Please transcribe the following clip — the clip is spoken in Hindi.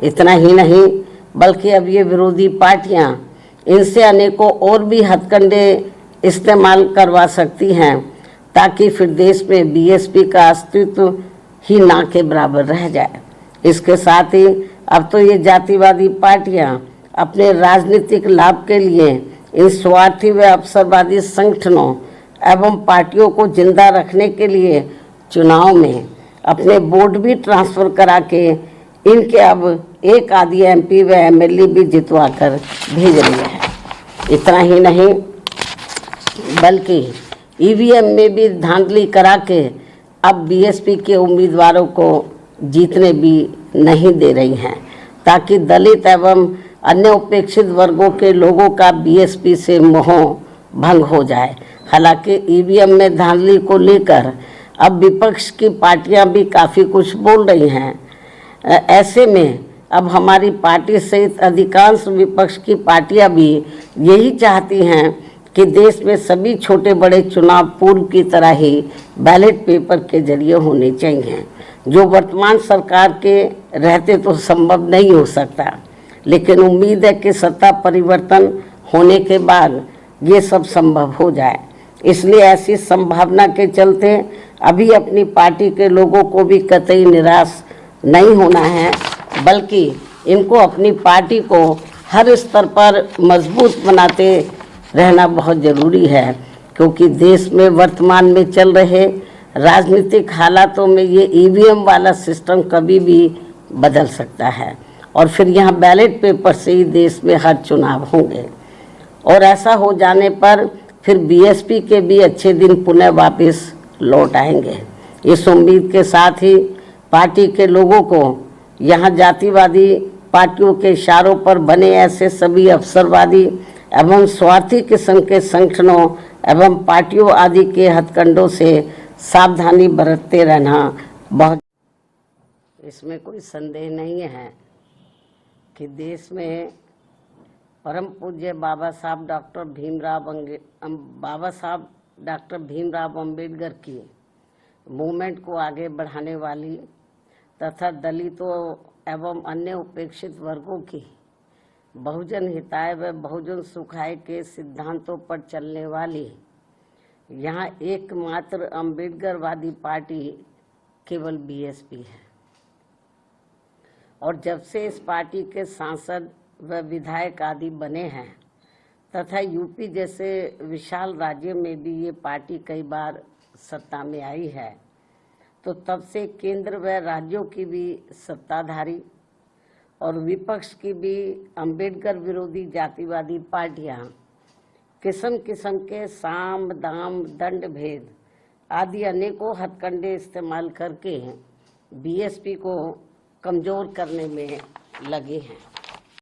इतना ही नहीं बल्कि अब ये विरोधी पार्टियां इनसे अनेकों और भी हथकंडे इस्तेमाल करवा सकती हैं ताकि फिर देश में बीएसपी का अस्तित्व ही ना के बराबर रह जाए। इसके साथ ही अब तो ये जातिवादी पार्टियां अपने राजनीतिक लाभ के लिए इन स्वार्थी व अवसरवादी संगठनों एवं पार्टियों को जिंदा रखने के लिए चुनाव में अपने वोट भी ट्रांसफर करा के इनके अब एक आधी एमपी व एमएलए भी जितवा कर भेज रही है। इतना ही नहीं बल्कि ईवीएम में भी धांधली करा के अब बीएसपी के उम्मीदवारों को जीतने भी नहीं दे रही हैं ताकि दलित एवं अन्य उपेक्षित वर्गों के लोगों का बीएसपी से मोह भंग हो जाए। हालांकि ईवीएम में धांधली को लेकर अब विपक्ष की पार्टियां भी काफ़ी कुछ बोल रही हैं। ऐसे में अब हमारी पार्टी सहित अधिकांश विपक्ष की पार्टियां भी यही चाहती हैं कि देश में सभी छोटे बड़े चुनाव पूर्व की तरह ही बैलेट पेपर के जरिए होने चाहिए, जो वर्तमान सरकार के रहते तो संभव नहीं हो सकता। लेकिन उम्मीद है कि सत्ता परिवर्तन होने के बाद ये सब संभव हो जाए। इसलिए ऐसी संभावना के चलते अभी अपनी पार्टी के लोगों को भी कतई निराश नहीं होना है, बल्कि इनको अपनी पार्टी को हर स्तर पर मजबूत बनाते रहना बहुत ज़रूरी है, क्योंकि देश में वर्तमान में चल रहे राजनीतिक हालातों में ये ईवीएम वाला सिस्टम कभी भी बदल सकता है और फिर यहाँ बैलेट पेपर से ही देश में हर चुनाव होंगे। और ऐसा हो जाने पर फिर बीएसपी के भी अच्छे दिन पुनः वापस लौट आएंगे। इस उम्मीद के साथ ही पार्टी के लोगों को यहाँ जातिवादी पार्टियों के इशारों पर बने ऐसे सभी अवसरवादी एवं स्वार्थी किस्म के संगठनों एवं पार्टियों आदि के हथकंडों से सावधानी बरतते रहना बहुत। इसमें कोई संदेह नहीं है कि देश में परम पूज्य बाबा साहब डॉक्टर भीमराव अंबेडकर की मूवमेंट को आगे बढ़ाने वाली तथा दलितों एवं अन्य उपेक्षित वर्गों की बहुजन हिताय व बहुजन सुखाय के सिद्धांतों पर चलने वाली यहाँ एकमात्र अम्बेडकरवादी पार्टी केवल बीएसपी है। और जब से इस पार्टी के सांसद व विधायक आदि बने हैं तथा यूपी जैसे विशाल राज्य में भी ये पार्टी कई बार सत्ता में आई है, तो तब से केंद्र व राज्यों की भी सत्ताधारी और विपक्ष की भी अंबेडकर विरोधी जातिवादी पार्टियां किस्म किस्म के साम दाम दंड भेद आदि अनेकों हथकंडे इस्तेमाल करके बीएसपी को कमजोर करने में लगे हैं।